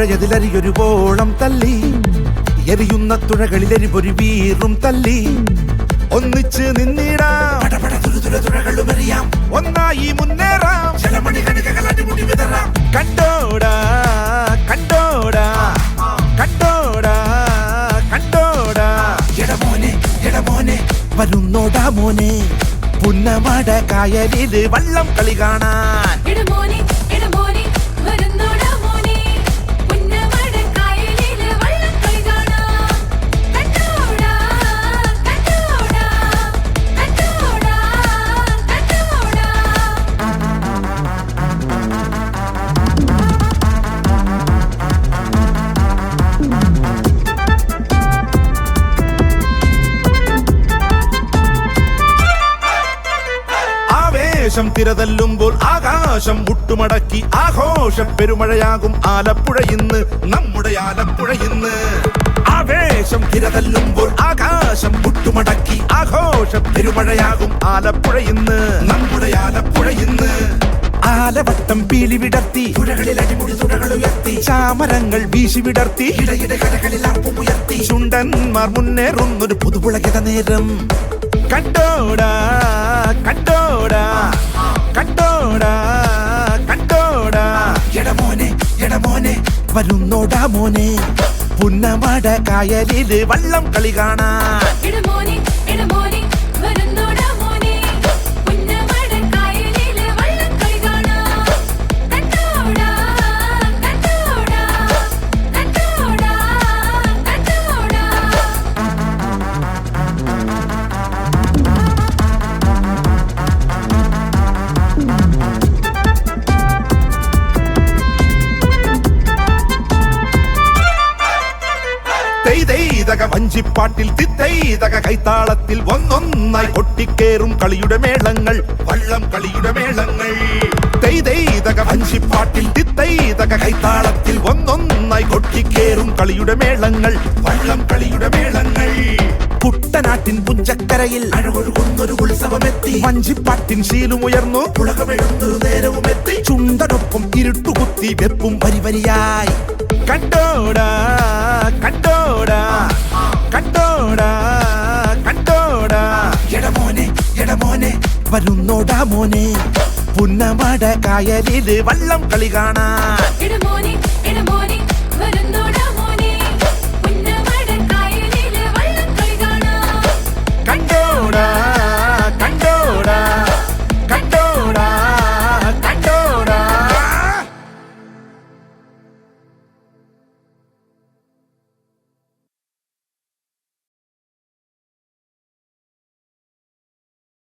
പുഴയതിലരിയൊരു പോളം തല്ലി, എരിയുന്ന തുഴകളിലെരിപൊരു വീറും തല്ലി. ഒന്നിച്ച് നിന്നിടാം, തുഴകളുമറിയാം, ഒന്നായി മുന്നേറാം, കണ്ടോടാ കണ്ടോടാ കണ്ടോടാ കണ്ടോടാ. എടമോനെ എടമോനെ വരുന്നോടാ മോനെ, പുന്നമട കായലില് വള്ളം കളി കാണാൻ. തിരതല്ലുമ്പോൾ ആകാശം മുട്ടുമടക്കി ആഘോഷ പെരുമഴയാകും ആലപ്പുഴ ഇന്ന്, നമ്മുടെ ആലപ്പുഴ ഇന്ന്. ആവേശം തിരതല്ലുമ്പോൾ ആകാശം മുട്ടുമടക്കി ആഘോഷ പെരുമഴയാകും ആലപ്പുഴ ഇന്ന്, നമ്മുടെ ആലപ്പുഴ ഇന്ന്. ആലവട്ടം പീലി വിടർത്തി, പുഴകളിൽ അടിമുടി തുഴകളുയർത്തി, ചാമരങ്ങൾ വീശി വിടർത്തി, ഇടയിടെ കരകളിൽ ആർപ്പുയർത്തി, ചുണ്ടന്മാർ മുന്നേറുന്നൊരു പുതുപുളകിത നേരം. കണ്ടോടാ കണ്ടോടാ കണ്ടോടാ കണ്ടോടാ. എടമോനെ എടമോനെ വരുന്നോടാ മോനെ, പുന്നമട കായലില് വള്ളം കളി കാണാൻ. വഞ്ചിപ്പാട്ടിൽ തിത്തൈതക കൈത്താളത്തിൽ ഒന്നൊന്നായി കൊട്ടിക്കേറും കളിയുടെ മേളങ്ങൾ, വള്ളം കളിയുടെ മേളങ്ങൾ. തെയ്തൈതക വഞ്ചിപ്പാട്ടിൽ തിത്തൈതക കൈത്താളത്തിൽ ഒന്നൊന്നായി കൊട്ടിക്കേറും കളിയുടെ മേളങ്ങൾ, വള്ളം കളിയുടെ മേളങ്ങൾ. കുട്ടനാട്ടിൻ പുഞ്ചക്കരയിൽ അഴകൊഴുകുന്നൊരു ഉത്സവമെത്തി, വഞ്ചിപ്പാട്ടിൻ ശീലുമുയർന്നു പുളകമെഴുന്നൊരു നേരവുമെത്തി, ചുണ്ടനൊപ്പം ഇരുട്ടുകുത്തി വെപ്പും വരിവരിയായി. കണ്ടോടാ കണ്ടോടാ കണ്ടോടാ കണ്ടോടാ. എടമോനെ എടമോനെ വരുന്നോടാ മോനെ, പുന്നമട കായലില് വള്ളം കളി കാണാൻ.